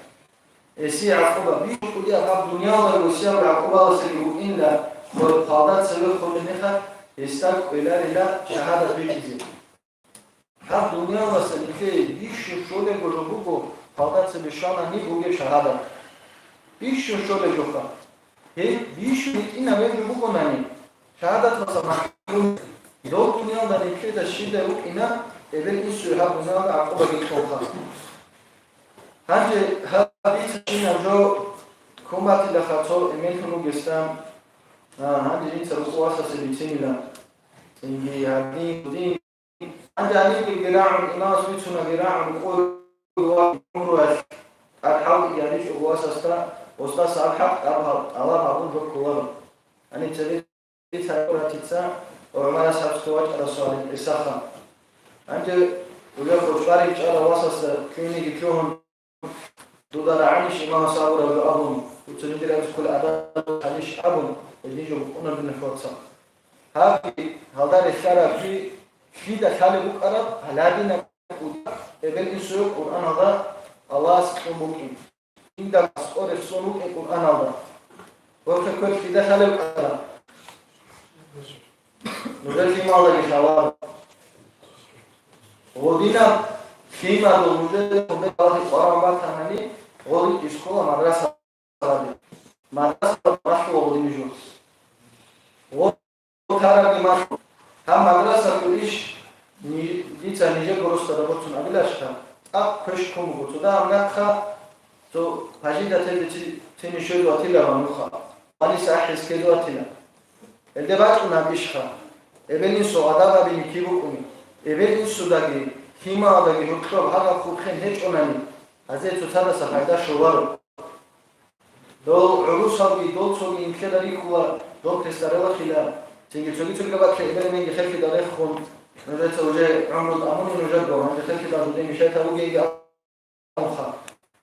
إسي عقوبة بيشكو دي أباب دنيا ودر وسياب العقوبة وسيقو إلا والقادات سيقو خل النخر يستاق إلى شهادة بيكزي ҳар дунё васани ки бишу шоле гожобуго ҳалдатсе бишана ни буге шаҳада бишу шоле жоха ҳе бишу ина вежу буконани шаҳадат васа маҳрум до дунё дани ки да шида ук ина эвел ису ҳар дунё да ақоба гитоха ҳанҷе ҳадис ина ҷо комати лахато эментуну гестам ҳанҷе инса руқуасасе битинила инги ҳадин будин ҳанҷе алифи гираъун инас битуна гираъун қурруаш алҳақ яриш уғуасаста остаса алҳақ алла мағлум ҷо куларо ани цели таратица ормара сабстовач расуали исаха ҳанҷе уҷа хушбари чара васаста кюниги кюҳун дудара аниш имама сабура бе абун уцунидира кул адад аниш абун эдижо уна бинефотса ҳаки ҳалдари хара ки фида хали букараб ҳаладина куда эбел ису қуръан ҳада аллах сикун буки инда масъори сунук қуръан ҳада бока кӯ фида хали букараб нузел фима ҳадаги шавар ғодина фима до нузел хубе аллахи қуръан батанани ғоди ишқола мадраса ҳади мадраса машқо ғодини жуз тараги машқо ҳам мадраса кулиш дица ниже гурустада бутун абилашта ақ кӯш куму бутуда амнақха то пажида тени шӯду атила вануха вани саҳис кеду атила элде бачуна бишха эбел ин суъадаба бини ки букуни эбел ин судаги химадаги ҳуқроб ҳага хубхен ҳеҷ онани азе цуцадаса файда шуваро до урусаги долцоги инкедари кула до песарела хила тинги цоги бача эбел менги хелки даре хун نجت وجه عمر الأمون نجده عند تلك الأرضين مشيت أوجي أمخا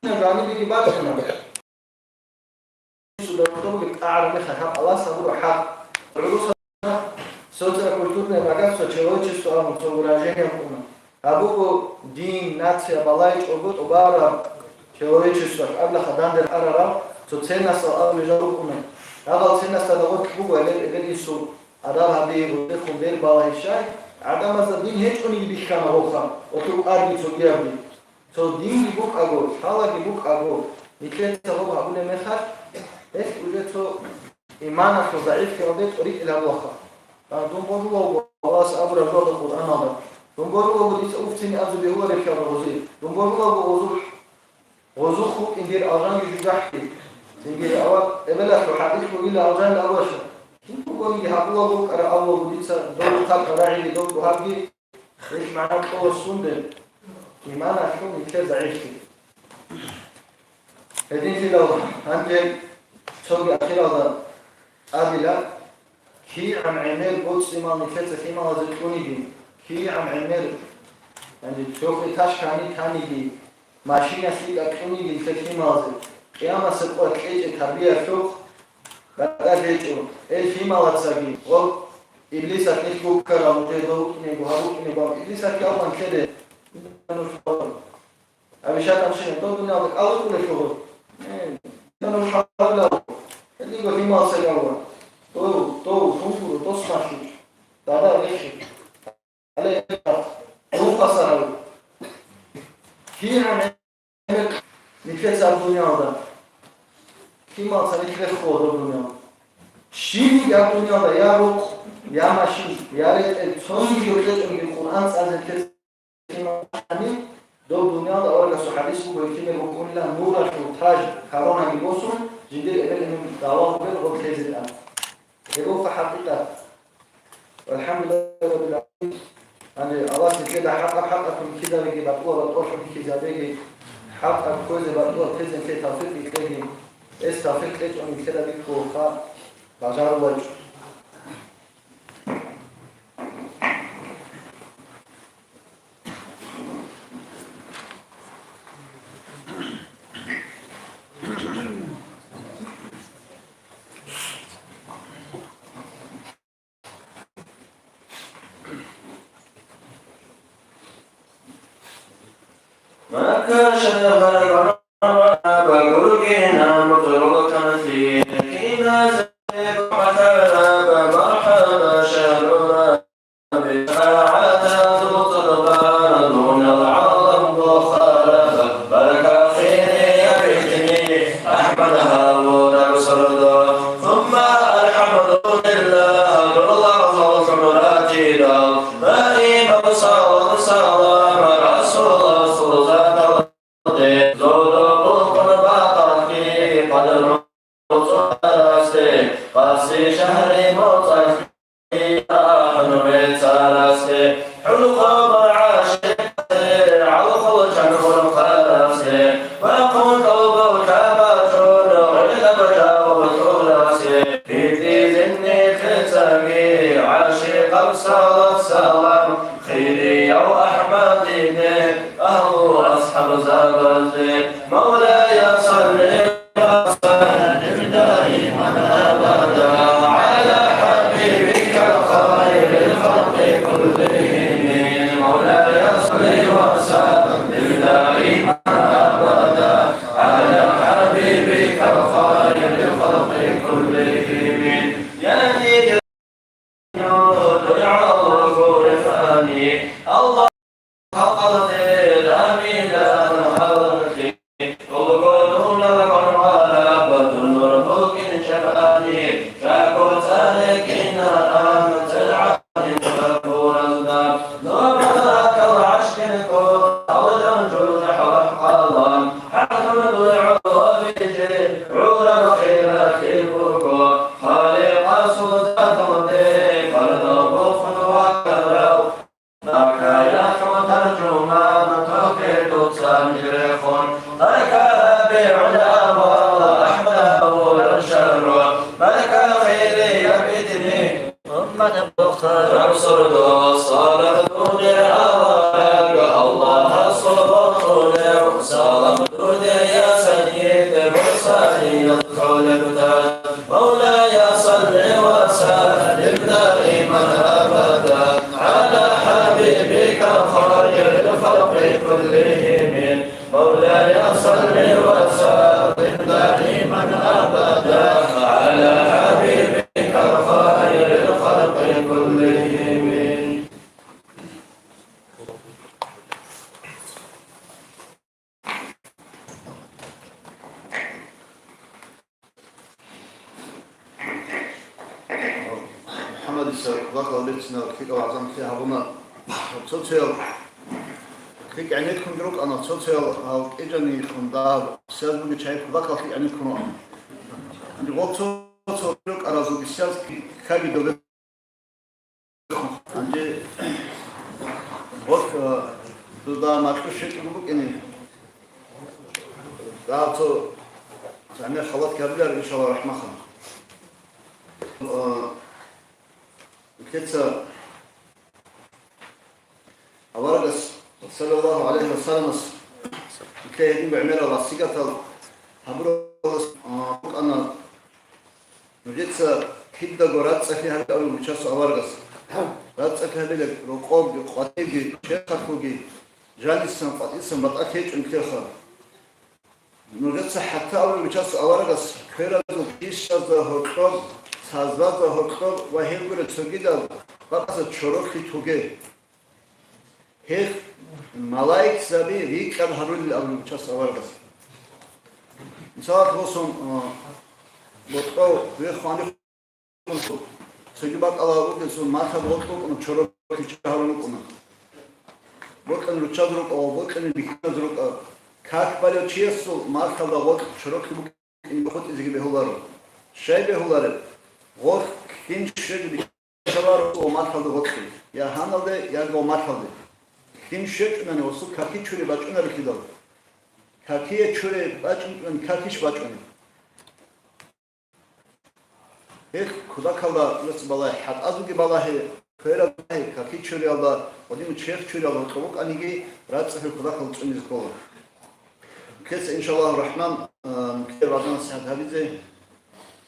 نجاني بيجي باشنا سودا تقول أعرف خاب الله سبحانه حق العروس سوتر كلتورنا بعد سوتشوي تشتو أمور تقولاجين يكونا أبوكو دين ناتسيا بلايج أبوت أبارا شوي تشتو قبل خدان در أرارا تتسنى سؤال يجاوبنا هذا تسنى استدعوك بوجو إلى يسوع أدار هذه بيخون دير بالاهشاي عدم از دین هیچ اونی بیشتر نهوخم و تو آرمی تو گیری تو دین بیک آگو حالا بیک آگو میتونی تو هابونه میخواد هیچ وجود تو ایمان تو ضعیف کرده توری الهی خا دنبالو الله سبحانه و تعالی قرآن آمد دنبالو دیس افتنی از بیهوده ریکار روزی دنبالو وضوح خوب این دیر آجان یجوجحتی تیجی اول اول تو حدیث بگیل آجان لاوشه كنت أقول لي هقول لك أنا أول وديت دور خلق راعي دور بهاجي إيش معناه قوة السندة إيمانا شو يكذا عيشتي هذين في لو هنجي شوقي أخير هذا أبلا كي عم عمل بوتس إيمان يكذا في ما زلتوني دي كي عم عمل يعني شوقي تاش كاني دي ماشينة فيك أكوني دي في ما زل قيامة سبقة كيج تربية شوق بعد هيجو الفيما واتساقي و إبليس أكيد بكرة مجدو إنه هارو إنه إبليس أكيد أولاً كده إنه شغل أبي شاك أمشي نتو دنيا أولك أول كل شغل إنه شغل له اللي يقول فيما واتساقي أولاً تو فنفور تو سماشي دادا ليشي عليه تو قصر كي عمل نكتس الدنيا أولاً فيما سنكره خود الدنيا شيء يا الدنيا ده يا روح يا ماشي يا ريت الصوم يوجد من القرآن سأل فيما يعني دو الدنيا ده أول كسحابيس هو يتم يقول له نور التاج كورونا يبصون جدير إلى إنه دعوة بالغرب كذا الآن يقول في حقيقة والحمد لله رب العالمين يعني الله كده حقكم كده بيجي بطوع كده بيجي حق كل بطوع كذا كده توفيق كده استافق ليش أنا كده بيكوخا بازار وجه ما كان شغال بقولنا مطرق في كنا زيب مرحبا شهرنا بساعة تطلبان قاسي شهر موطن نويت راسي حلق عاشق على خلق خلق راسي وقل قلب كبتون غير بجاوب راسي في ذني ختمي عاشق صلى السلام خيري يا أحمدين أهل أصحاب زغزي مولاي صل وسلم دائما أبدا على حبيبك خير الخلق كلهم مولاي صل وسلم دائما أبدا على حبيبك خير الخلق كلهم يا نبي يعرف رفاني الله خلق الأمين الخلق وقولون لكم غلبة النور شفاني فكنت لكن أنت العالم فكورنا نورك العشق الكون أولا جرح وحقلا حكم العروب عورا خيرك البكو خالق سلطة الضيق الضبوخ وكرو نكاياك وترجمان تفيد سمجرخ تكابع الأمر أحمد الشر ملك الخير يبدني أمة بختار أبصر صالح دوني الله صلى صالح دوني يا سيد مرسالي يدخل البلاد مولاي صل وسلم دائما أبدا على حبيبك خير الخلق كلهم مولاي صل وسلم دائما أبدا على حبيبك خير الخلق كلهم محمد ذكر لتنا كيك وعزم فيها هنا تطير كيك عينيكم دروك أنا تطير أو إجاني خندار سياز بقى شايف ذكر في عينيكم عندي وقت دروك أنا زوج سياز كابي دولة عندي وقت دودا ما تكون شيء تقولك إني دعوتو يعني خلاص كابير إن شاء الله رحمة خير كتسا أورجس صلى الله عليه وسلم كي يدين بعمل راسيكة هبروس أنا نجتسا كده جرات سكين هذا أول مشاس أورجس رات سكين هذا رقاب قاتيجي شيخوجي جالسن فاتيسن بتأكيد إن كذا نجتسا حتى أول مشاس أورجس كيرا دوكيش هذا هرقاب سازات هرقاب وهيبور تسوجيدا بقى تشروخي توجه هيك ملاك زبي ريك الهرول الأول مشاس أورجس مثال خصوصا بطاو بيخواني خصوصا سجبات الله وكسر ما تبغوا كنا تشروخي تشهرون كنا بكن رتشادروك أو بكن بيكادروك كات بالو تشيسو ما تبغوا تشروخي بكن بخوت إزاي بهولارو شيء بهولارو غوث كين شيء بيشوار أو ما تبغوا غوث يا هانالده يا غو ما تبغوا كين شيء من وسط كاكي شوري بچونا بكيدال كاكي شوري بچون كاكيش بچون هيك خدا كلا لس بالله حد أزوجي بالله خير الله كاكي شوري الله وديم شيخ شوري الله تبوك أنيجي رات سفر خدا كلا تشوني زكوا كيس إن شاء الله الرحمن كتير بعدنا سعد هذه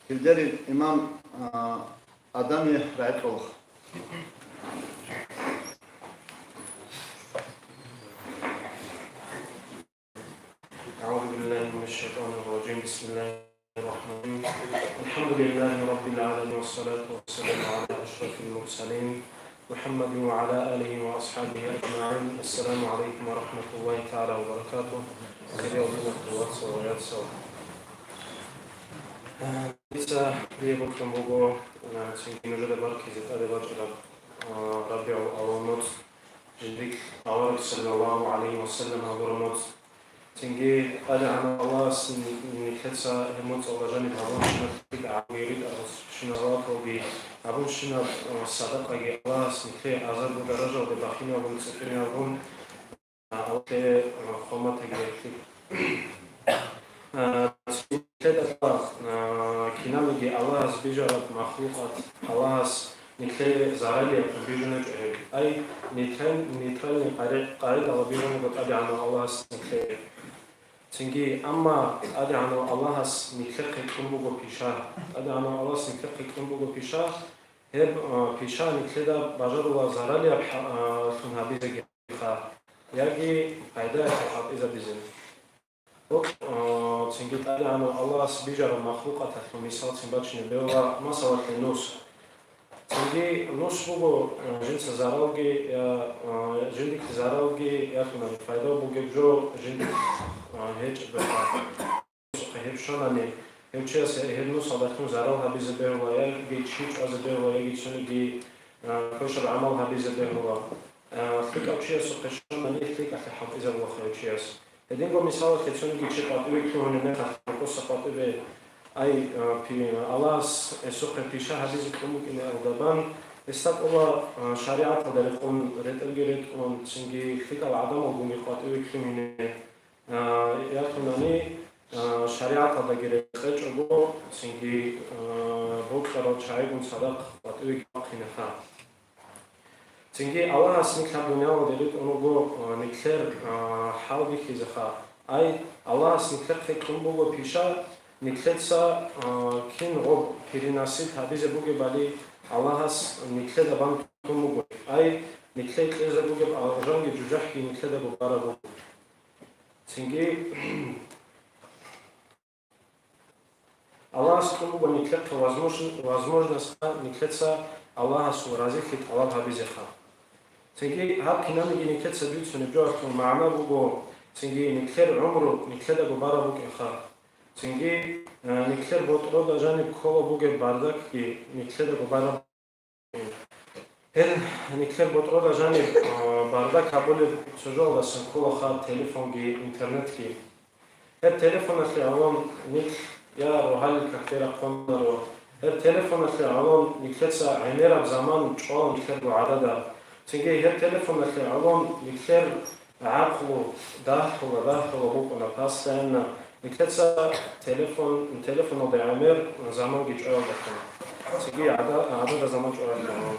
كدر الإمام آدمي رعيت الله أعوذ بالله من الشيطان الرجيم بسم الله الرحمن الرحيم الحمد لله رب العالمين والصلاة والسلام على أشرف المرسلين محمد وعلى آله وأصحابه أجمعين السلام عليكم ورحمة الله تعالى وبركاته خير وياتسو Lica lijevog tom Bogu cinkinu žele barki za tada vađara rabi'u awamot žindik awar sallallahu alaihi wa sallam agoromot Цинги аля Аллахс никеца эмоциолажани абуншина агерит шинаватоги абуншина садақаги Аллахс нике азар будаража де бахина бун цифрина бун алте хоматаги кинамиги Аллахс бижарат махлуқат Аллахс нике зарали бижунет ай нейтральный қарид ала бижунет ади Аллахс нике Цинги амма ади Аллахс нике қиқумбуго пиша ади Аллахс нике қиқумбуго пиша ҳеб пиша никеда бажарула зарали тун ҳабизеги ха яги пайда ҳабиза бизин цинги ади Аллахс бижара махлуқат мисал цинбачни бева масалат нус цинги нус буго жинса заралги жиндик заралги ятуна пайда бугеджо жиндик هیچ هیچشانی هیچی از هیچ صادقون زرال هبیز بیرون یا هیچ از بیرون یا هیچی کشور عمل هبیز بیرون فکر چی است کشور نیست فکر که حافظ الله خیلی چی است هدینگو مثال کشوری که چه پاتوی که هنر نخواهد پاتوی به ای الله سوخ پیشه هبیز کنم که نردبان استاد الله شریعت داره کن رتلگیرت کن چنگی فکر العدم و گمی پاتوی که هنر یاتونانی شریعت داگیره خچگو سینگی بوکارو چایگون صدق پاتوی کاخینه خا سینگی الله اسمی که دنیا و دلیت اونو گو نیکر حالی خیزه خا ای الله اسمی که خیکون بگو پیشا نیکر سا کین غب پیریناسی تابیز بگو بالی الله اس نیکر دبان تون بگو ای نیکر خیزه بگو آجانگی جوجه کی نیکر دبو بارا بگو Цинги Аллах скумуга никлетка возможность никлеца Аллаха суразихит Аллах хабизеха. Цинги хаб кинамиги никлеца бицу небжоахту ма'на буго цинги никлер умру никледа губара бугеха. Цинги никлер ботрода жани кола буге бардак ки никледа губара никлер ботрода жани бардак абули чужол да кола ха телефон ги интернет ги телефон асли алон ник я рухали кактера қондаро телефон асли алон никлеца айнерам заман чола никлер го адада цинги телефон асли алон никлер عقل داخل بوكنا باسن نكتسا تلفون بعمر زمان جيش أول دكتور سجى عدد زمان شو أول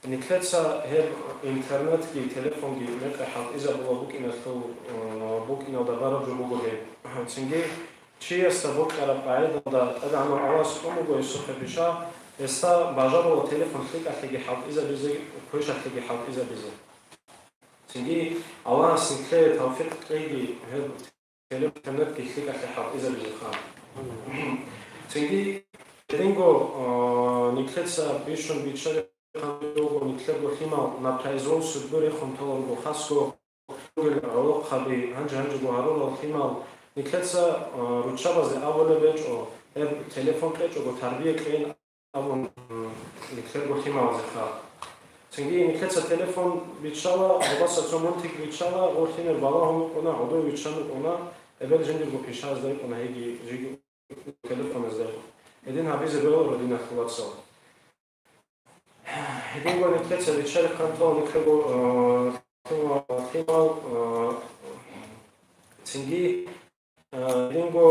نكتسا هي إنترنت كي تلفون جي نكحت إذا بوا بوكنا تو بوكنا دبارة جو بوجه سجى شيء استبوك على بعيد ده أدعم على سكومو جو يسوق بيشا استا بجرب تلفون خليك أخلي حط إذا بيزي كويش أخلي حط إذا بيزي سنجي الله سنكلي توفيق تلاقي هذا كلام كنت كيخليك أحد إذا بيخان سنجي تينغو نكلتسا بيشون بيتشر خانوغو نكلتو خيما نبتايزون سدبري خمتولو خاصو علوق خبي هنج بوهارو خيما نكلتسا روتشابا زي أول بيجو تليفون كيجو تربية كين أول نكلتو خيما وزخا سنگی نیکلت تلفن بیچاره باز سومونتیک بیچاره ورتینر بالا هم اونا عدو بیچاره اونا اول جندی گو پیش از داری اونا هیچی جیگو تلفن از داری هدین هبیز بیال رو دین اخلاق سال هدین گو نیکلت بیچاره کنترل نیکلت گو تیمال سنگی هدین گو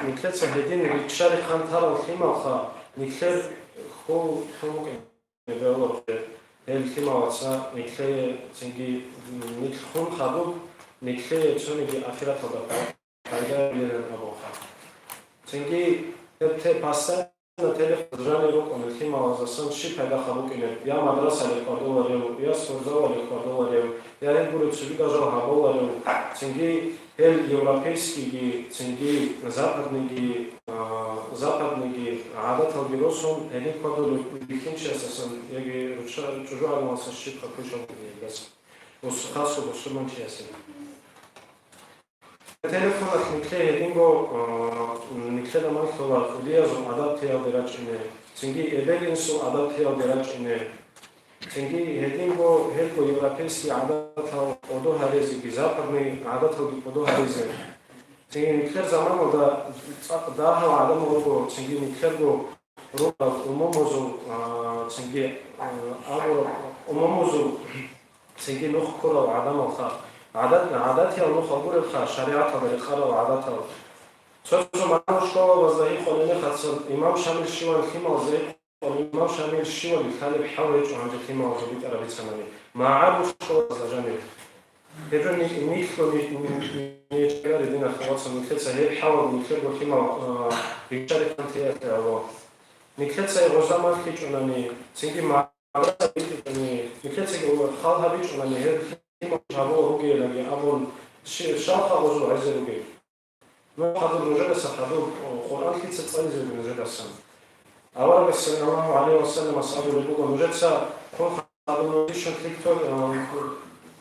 نیکلت هدین بیچاره کنترل تیمال خا نیکلت خو الخماسة نكلي سنجي نكلون خابو نكلي سوني آخرة تبقى كذا بيرن أبوها سنجي تبتة باسة نتلف دراني روك أن الخماسة سن شيء هذا خابو كنه يا مدرسة للقدوة اليوم يا سورزا للقدوة اليوم يا هنقول تسوي كذا هابو اليوم سنجي هل يوروبيسكي سنجي западники عادات البيروسهم هنيك قدروا بيكونش أساسا يجي رجوع على مصاشيب خفيشة بس وخاصة بسرمان شيء تلفون نكلي هدينغو نكلي ما يخلوا وليازم عادات هي ودراج إنه سنجي إبلين سو عادات هي ودراج إنه Цинги хединго хелко европейский адатал одо харезиги, западный адатал одо харезе. Цинги никлер заману да дахал адаму ого, цинги никлерго роба умомозу цинги або умомозу цинги нух курал адамалха. عاداتها المخابور الخا شريعتها بالخارة وعاداتها. سوسو معنا شكوى وزاهي خلينا خاصة إمام شامل شيوان الخيمة وزاهي إمام شامل شيوان الخالب حاول وعند الخيمة وزبيت أرابيت سماني. ما عارف شكوى وزاجاني. هذا نيكلو نيجار دينا خواص نيكل سهيل حاول نيكل الخيمة بيشارك أنتيات أو نيكل سهيل غزامات كيش أناني سينكي ما عرفت نيكل سهيل خال هبيش أناني هذا هذا روجي لقي أول شاطر وزو عز روجي. ما هذا الرجال سحبوا القرآن كي تتصل زي الرجال السام. أول بس صلى الله عليه وسلم أصحاب الرجال الرجال سا كل هذا الرجال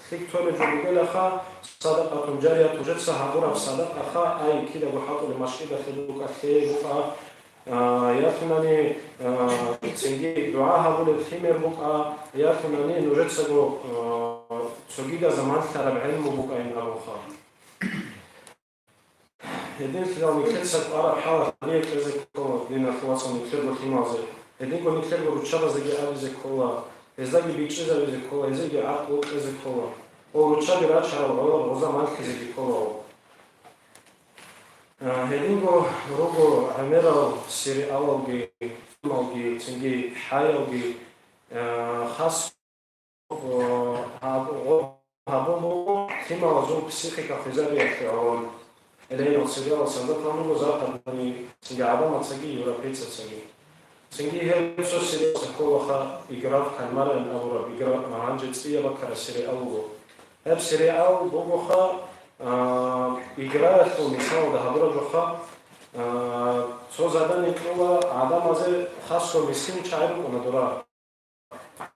كليكتور الرجال أخا صدقة جارية الرجال سا هذول صدقة أخا أي كده وحاط المشي دخلوا كخير وفا يأخذني تنجي دعاء هذول الخمر بقى يأخذني الرجال سجوا سجيدا زمان ترى بعلم بقى إن أبوخا. هدين كلام يكتسب أرى حالة ليه كذا كلا دين أخلاص ونكتب الخمازة. هدين كون نكتب بتشابه زي أبي كلا. إذا جي بيتشز أبي كلا إذا جي عقل كذا كلا. أو بتشابه راتش على الغلط وزا ما كذا كلا. هدين كو روبو عميرة سيري أولجي مالجي تنجي حياوجي خاص هابو كما وزن بسيخي كفيزاري أو إليه السجارة صندوق لانو زاقا بني سنجي عدم تسجي يورابيتس تسجي سنجي هل سو سيري سكو وخا إقراف كان مرة الأورا إقراف معان جتسية بكرة سيري أولو هب سيري أول بوخا إقراف ومثال ده هبرا جوخا سو زادن يكروا عدم أزي خاصو مسكين شاعر وندورا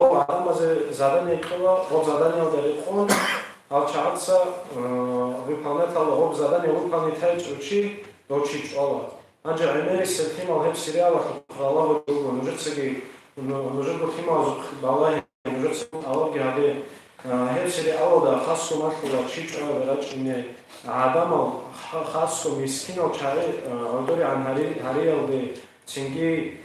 عدم أزي زادن يكروا غب زادن يودري خون Alčáca vyplneta lehop zadanie vyplniť hejčruči dočič ola. Anže Emeri se týmal hep seriálach hľavo dlho, nože go týmal balaj, nože se alogi hade hep seriálo da chasso matla čič ola veračine Adamal chasso miskino čare odori an hariyal de cingi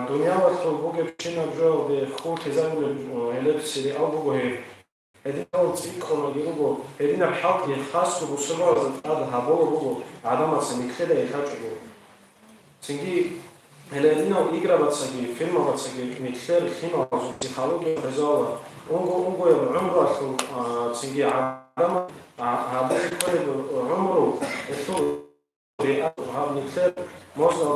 dunyavat boge pčina bžol de khult hezagule elep seriál boge هذه أول تفكر يجربوا هذين الحق يخاصوا بسرعة هذا هبوا بقول عدم سميكتة يخرجوا سنجي هذين يقرأ بتسجي فيلم بتسجي مكتر خيمة يخلوا بزاوة أنجو العمر سنجي عدم هذا كل عمره الثور هذا مكتر مصدر